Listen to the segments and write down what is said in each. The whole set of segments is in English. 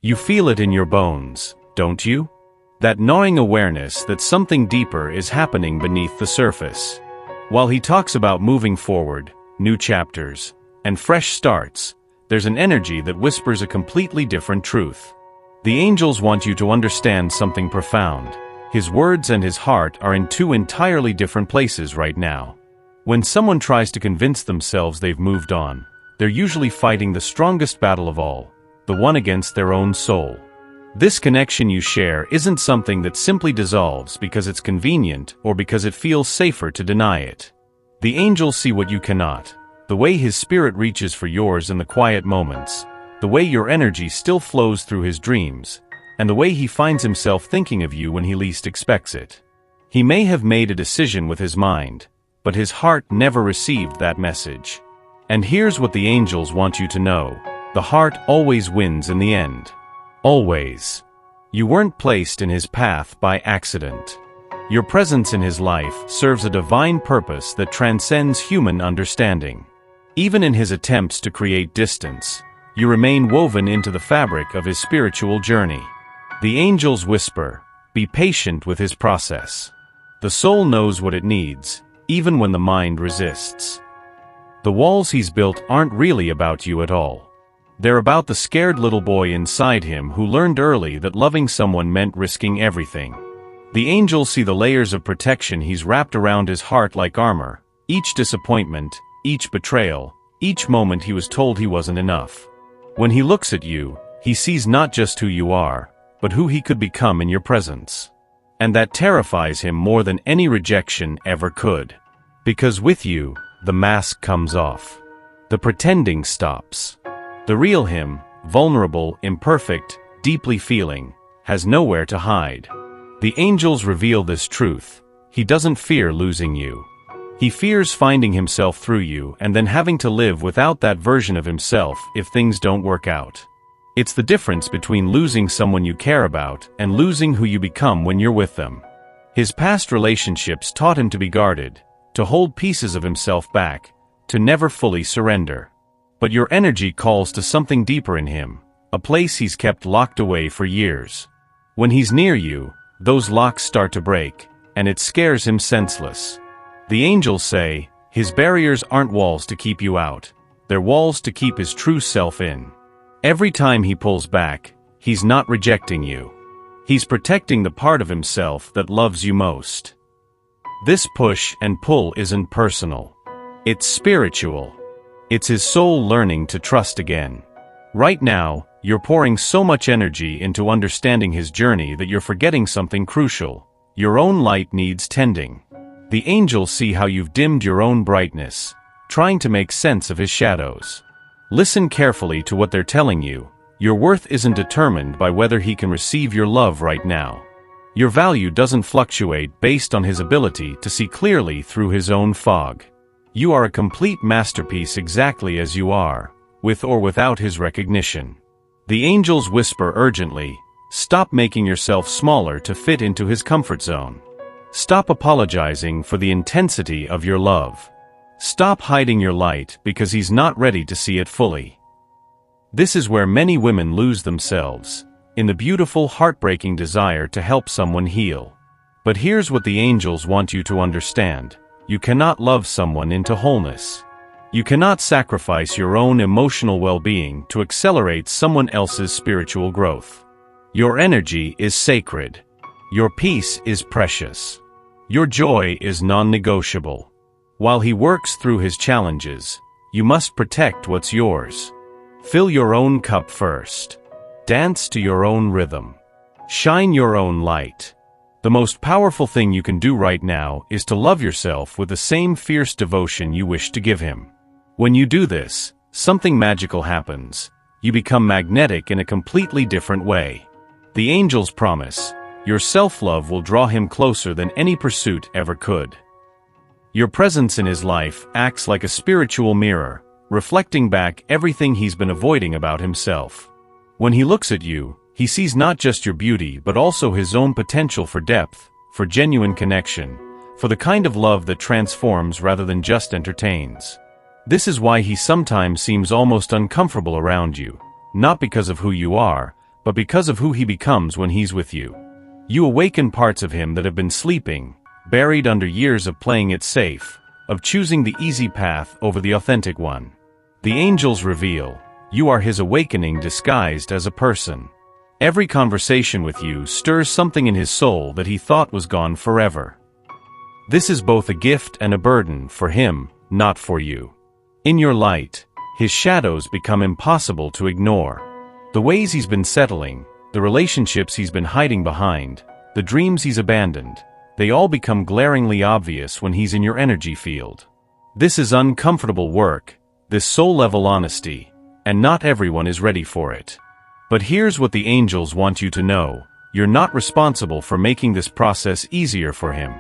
You feel it in your bones, don't you? That gnawing awareness that something deeper is happening beneath the surface. While he talks about moving forward, new chapters, and fresh starts, there's an energy that whispers a completely different truth. The angels want you to understand something profound. His words and his heart are in two entirely different places right now. When someone tries to convince themselves they've moved on, they're usually fighting the strongest battle of all, the one against their own soul. This connection you share isn't something that simply dissolves because it's convenient or because it feels safer to deny it. The angels see what you cannot, the way his spirit reaches for yours in the quiet moments, the way your energy still flows through his dreams, and the way he finds himself thinking of you when he least expects it. He may have made a decision with his mind, but his heart never received that message. And here's what the angels want you to know: the heart always wins in the end. Always. You weren't placed in his path by accident. Your presence in his life serves a divine purpose that transcends human understanding. Even in his attempts to create distance, you remain woven into the fabric of his spiritual journey. The angels whisper, be patient with his process. The soul knows what it needs, even when the mind resists. The walls he's built aren't really about you at all. They're about the scared little boy inside him who learned early that loving someone meant risking everything. The angels see the layers of protection he's wrapped around his heart like armor, each disappointment, each betrayal, each moment he was told he wasn't enough. When he looks at you, he sees not just who you are, but who he could become in your presence. And that terrifies him more than any rejection ever could. Because with you, the mask comes off. The pretending stops. The real him, vulnerable, imperfect, deeply feeling, has nowhere to hide. The angels reveal this truth. He doesn't fear losing you. He fears finding himself through you and then having to live without that version of himself if things don't work out. It's the difference between losing someone you care about and losing who you become when you're with them. His past relationships taught him to be guarded, to hold pieces of himself back, to never fully surrender. But your energy calls to something deeper in him, a place he's kept locked away for years. When he's near you, those locks start to break, and it scares him senseless. The angels say, his barriers aren't walls to keep you out, they're walls to keep his true self in. Every time he pulls back, he's not rejecting you. He's protecting the part of himself that loves you most. This push and pull isn't personal. It's spiritual. It's his soul learning to trust again. Right now, you're pouring so much energy into understanding his journey that you're forgetting something crucial. Your own light needs tending. The angels see how you've dimmed your own brightness, trying to make sense of his shadows. Listen carefully to what they're telling you. Your worth isn't determined by whether he can receive your love right now. Your value doesn't fluctuate based on his ability to see clearly through his own fog. You are a complete masterpiece exactly as you are, with or without his recognition. The angels whisper urgently, stop making yourself smaller to fit into his comfort zone. Stop apologizing for the intensity of your love. Stop hiding your light because he's not ready to see it fully. This is where many women lose themselves, in the beautiful, heartbreaking desire to help someone heal. But here's what the angels want you to understand. You cannot love someone into wholeness. You cannot sacrifice your own emotional well-being to accelerate someone else's spiritual growth. Your energy is sacred. Your peace is precious. Your joy is non-negotiable. While he works through his challenges, you must protect what's yours. Fill your own cup first. Dance to your own rhythm. Shine your own light. The most powerful thing you can do right now is to love yourself with the same fierce devotion you wish to give him. When you do this, something magical happens. You become magnetic in a completely different way. The angels promise, your self-love will draw him closer than any pursuit ever could. Your presence in his life acts like a spiritual mirror, reflecting back everything he's been avoiding about himself. When he looks at you, he sees not just your beauty but also his own potential for depth, for genuine connection, for the kind of love that transforms rather than just entertains. This is why he sometimes seems almost uncomfortable around you, not because of who you are, but because of who he becomes when he's with you. You awaken parts of him that have been sleeping, buried under years of playing it safe, of choosing the easy path over the authentic one. The angels reveal, you are his awakening disguised as a person. Every conversation with you stirs something in his soul that he thought was gone forever. This is both a gift and a burden for him, not for you. In your light, his shadows become impossible to ignore. The ways he's been settling, the relationships he's been hiding behind, the dreams he's abandoned, they all become glaringly obvious when he's in your energy field. This is uncomfortable work, this soul-level honesty, and not everyone is ready for it. But here's what the angels want you to know, you're not responsible for making this process easier for him.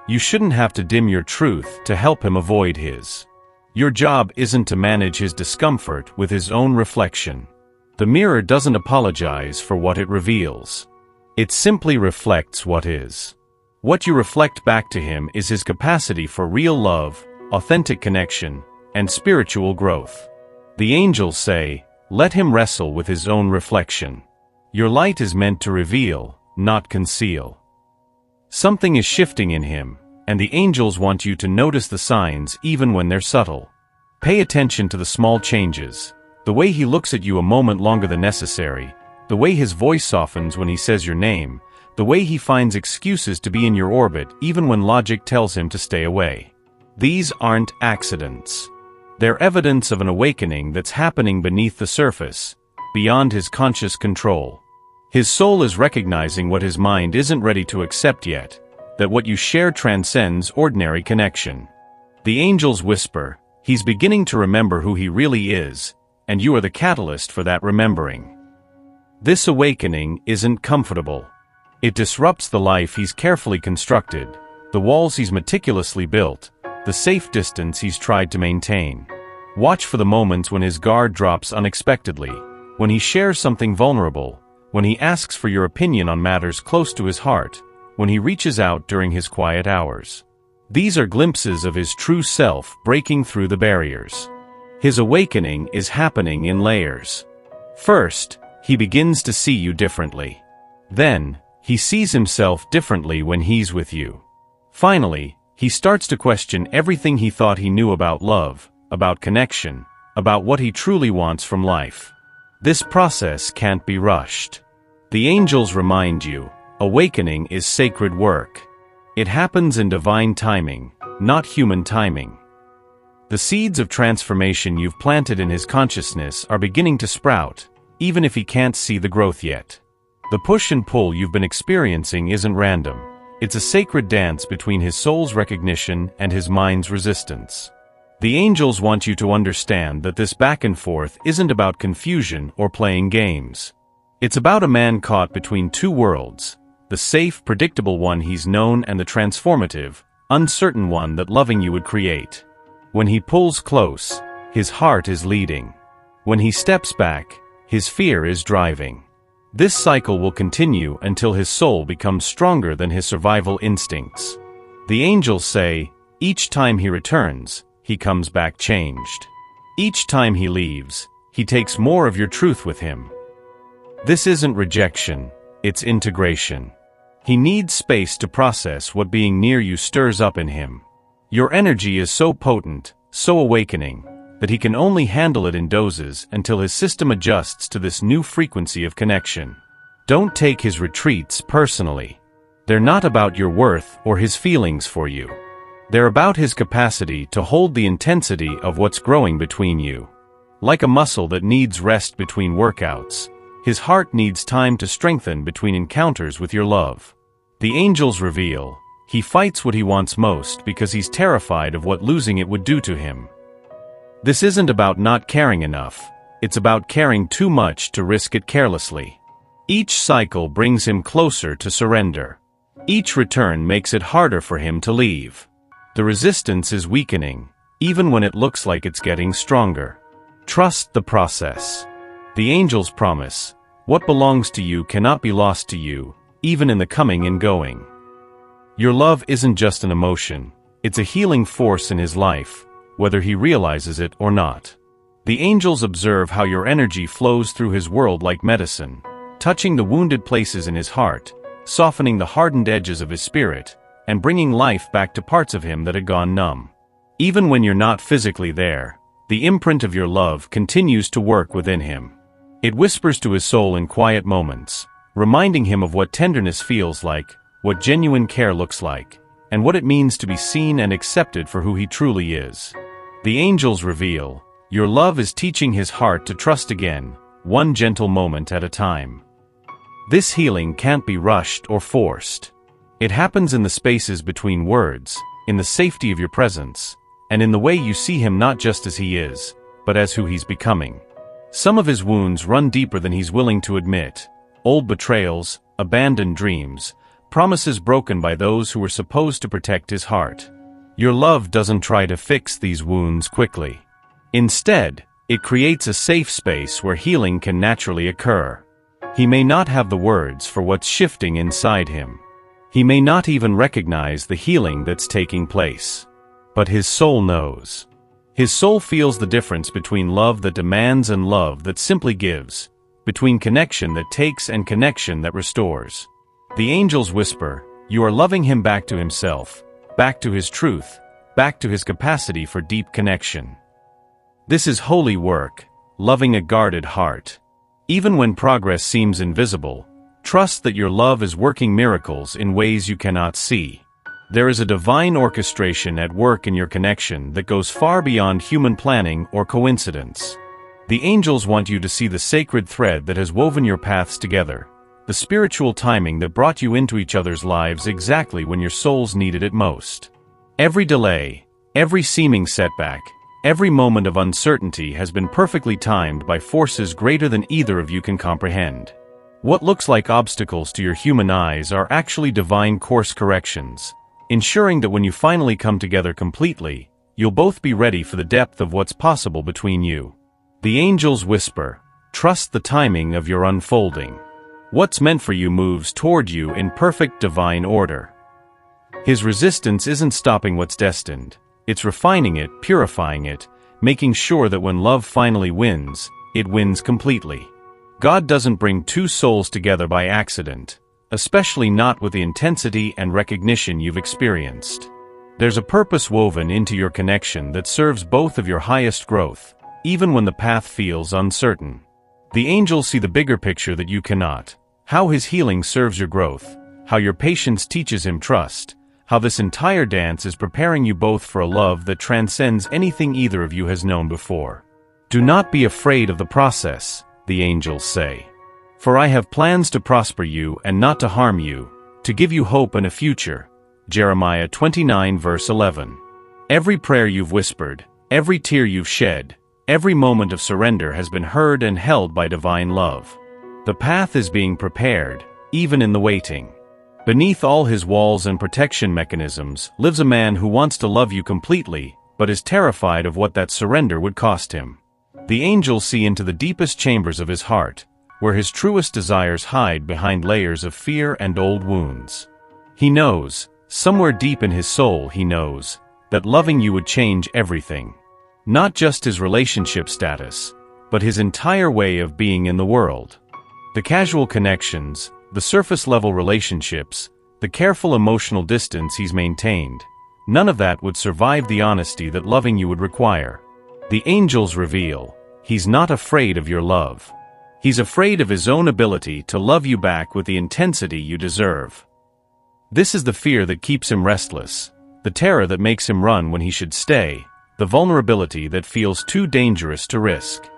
You shouldn't have to dim your truth to help him avoid his. Your job isn't to manage his discomfort with his own reflection. The mirror doesn't apologize for what it reveals. It simply reflects what is. What you reflect back to him is his capacity for real love, authentic connection, and spiritual growth. The angels say, let him wrestle with his own reflection. Your light is meant to reveal, not conceal. Something is shifting in him, and the angels want you to notice the signs even when they're subtle. Pay attention to the small changes, the way he looks at you a moment longer than necessary, the way his voice softens when he says your name, the way he finds excuses to be in your orbit even when logic tells him to stay away. These aren't accidents. They're evidence of an awakening that's happening beneath the surface, beyond his conscious control. His soul is recognizing what his mind isn't ready to accept yet, that what you share transcends ordinary connection. The angels whisper, he's beginning to remember who he really is, and you are the catalyst for that remembering. This awakening isn't comfortable. It disrupts the life he's carefully constructed, the walls he's meticulously built, the safe distance he's tried to maintain. Watch for the moments when his guard drops unexpectedly, when he shares something vulnerable, when he asks for your opinion on matters close to his heart, when he reaches out during his quiet hours. These are glimpses of his true self breaking through the barriers. His awakening is happening in layers. First, he begins to see you differently. Then, he sees himself differently when he's with you. Finally, he starts to question everything he thought he knew about love, about connection, about what he truly wants from life. This process can't be rushed. The angels remind you, awakening is sacred work. It happens in divine timing, not human timing. The seeds of transformation you've planted in his consciousness are beginning to sprout, even if he can't see the growth yet. The push and pull you've been experiencing isn't random. It's a sacred dance between his soul's recognition and his mind's resistance. The angels want you to understand that this back and forth isn't about confusion or playing games. It's about a man caught between two worlds, the safe, predictable one he's known and the transformative, uncertain one that loving you would create. When he pulls close, his heart is leading. When he steps back, his fear is driving. This cycle will continue until his soul becomes stronger than his survival instincts. The angels say, each time he returns, he comes back changed. Each time he leaves, he takes more of your truth with him. This isn't rejection, it's integration. He needs space to process what being near you stirs up in him. Your energy is so potent, so awakening, that he can only handle it in doses until his system adjusts to this new frequency of connection. Don't take his retreats personally. They're not about your worth or his feelings for you. They're about his capacity to hold the intensity of what's growing between you. Like a muscle that needs rest between workouts, his heart needs time to strengthen between encounters with your love. The angels reveal, he fights what he wants most because he's terrified of what losing it would do to him. This isn't about not caring enough, it's about caring too much to risk it carelessly. Each cycle brings him closer to surrender. Each return makes it harder for him to leave. The resistance is weakening, even when it looks like it's getting stronger. Trust the process. The angels promise, what belongs to you cannot be lost to you, even in the coming and going. Your love isn't just an emotion, it's a healing force in his life, whether he realizes it or not. The angels observe how your energy flows through his world like medicine, touching the wounded places in his heart, softening the hardened edges of his spirit, and bringing life back to parts of him that had gone numb. Even when you're not physically there, the imprint of your love continues to work within him. It whispers to his soul in quiet moments, reminding him of what tenderness feels like, what genuine care looks like, and what it means to be seen and accepted for who he truly is. The angels reveal, your love is teaching his heart to trust again, one gentle moment at a time. This healing can't be rushed or forced. It happens in the spaces between words, in the safety of your presence, and in the way you see him not just as he is, but as who he's becoming. Some of his wounds run deeper than he's willing to admit. Old betrayals, abandoned dreams, promises broken by those who were supposed to protect his heart. Your love doesn't try to fix these wounds quickly. Instead, it creates a safe space where healing can naturally occur. He may not have the words for what's shifting inside him. He may not even recognize the healing that's taking place. But his soul knows. His soul feels the difference between love that demands and love that simply gives, between connection that takes and connection that restores. The angels whisper, you are loving him back to himself, back to his truth, back to his capacity for deep connection. This is holy work, loving a guarded heart. Even when progress seems invisible, trust that your love is working miracles in ways you cannot see. There is a divine orchestration at work in your connection that goes far beyond human planning or coincidence. The angels want you to see the sacred thread that has woven your paths together, the spiritual timing that brought you into each other's lives exactly when your souls needed it most. Every delay, every seeming setback, every moment of uncertainty has been perfectly timed by forces greater than either of you can comprehend. What looks like obstacles to your human eyes are actually divine course corrections, ensuring that when you finally come together completely, you'll both be ready for the depth of what's possible between you. The angels whisper, trust the timing of your unfolding. What's meant for you moves toward you in perfect divine order. His resistance isn't stopping what's destined. It's refining it, purifying it, making sure that when love finally wins, it wins completely. God doesn't bring two souls together by accident, especially not with the intensity and recognition you've experienced. There's a purpose woven into your connection that serves both of your highest growth, even when the path feels uncertain. The angels see the bigger picture that you cannot, how his healing serves your growth, how your patience teaches him trust, how this entire dance is preparing you both for a love that transcends anything either of you has known before. Do not be afraid of the process, the angels say. For I have plans to prosper you and not to harm you, to give you hope and a future. Jeremiah 29 verse 11. Every prayer you've whispered, every tear you've shed, every moment of surrender has been heard and held by divine love. The path is being prepared, even in the waiting. Beneath all his walls and protection mechanisms lives a man who wants to love you completely, but is terrified of what that surrender would cost him. The angels see into the deepest chambers of his heart, where his truest desires hide behind layers of fear and old wounds. He knows, somewhere deep in his soul he knows, that loving you would change everything. Not just his relationship status, but his entire way of being in the world. The casual connections, the surface-level relationships, the careful emotional distance he's maintained, none of that would survive the honesty that loving you would require. The angels reveal, he's not afraid of your love. He's afraid of his own ability to love you back with the intensity you deserve. This is the fear that keeps him restless, the terror that makes him run when he should stay, the vulnerability that feels too dangerous to risk.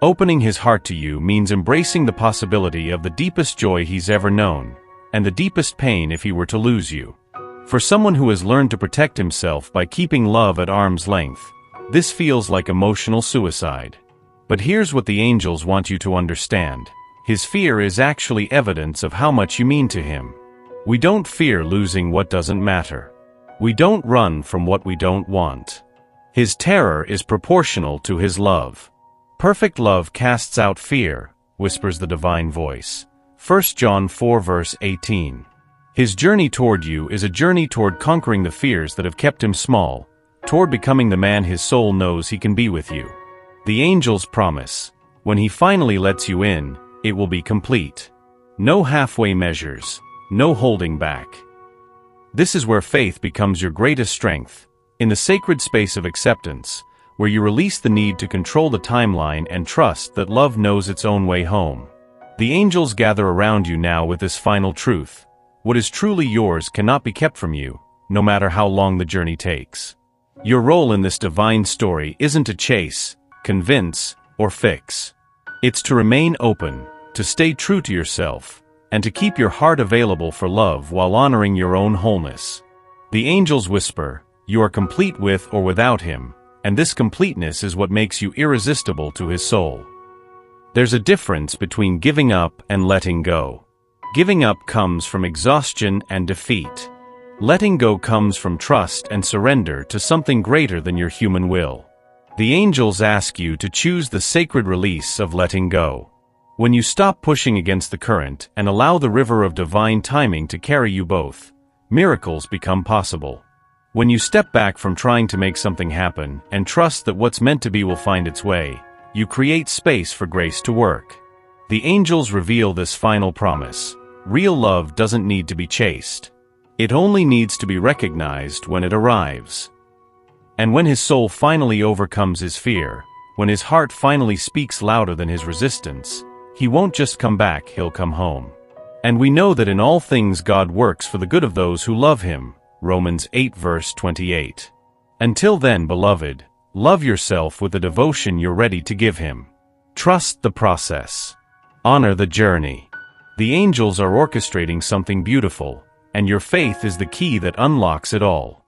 Opening his heart to you means embracing the possibility of the deepest joy he's ever known, and the deepest pain if he were to lose you. For someone who has learned to protect himself by keeping love at arm's length, this feels like emotional suicide. But here's what the angels want you to understand. His fear is actually evidence of how much you mean to him. We don't fear losing what doesn't matter. We don't run from what we don't want. His terror is proportional to his love. Perfect love casts out fear, whispers the divine voice. 1 John 4 verse 18. His journey toward you is a journey toward conquering the fears that have kept him small, toward becoming the man his soul knows he can be with you. The angels promise, when he finally lets you in, it will be complete. No halfway measures, no holding back. This is where faith becomes your greatest strength, in the sacred space of acceptance, where you release the need to control the timeline and trust that love knows its own way home. The angels gather around you now with this final truth: what is truly yours cannot be kept from you, no matter how long the journey takes. Your role in this divine story isn't to chase, convince, or fix. It's to remain open, to stay true to yourself, and to keep your heart available for love while honoring your own wholeness. The angels whisper, "You are complete with or without him," and this completeness is what makes you irresistible to his soul. There's a difference between giving up and letting go. Giving up comes from exhaustion and defeat. Letting go comes from trust and surrender to something greater than your human will. The angels ask you to choose the sacred release of letting go. When you stop pushing against the current and allow the river of divine timing to carry you both, miracles become possible. When you step back from trying to make something happen and trust that what's meant to be will find its way, you create space for grace to work. The angels reveal this final promise: real love doesn't need to be chased. It only needs to be recognized when it arrives. And when his soul finally overcomes his fear, when his heart finally speaks louder than his resistance, he won't just come back, he'll come home. And we know that in all things God works for the good of those who love him. Romans 8 verse 28. Until then, beloved, love yourself with the devotion you're ready to give him. Trust the process. Honor the journey. The angels are orchestrating something beautiful, and your faith is the key that unlocks it all.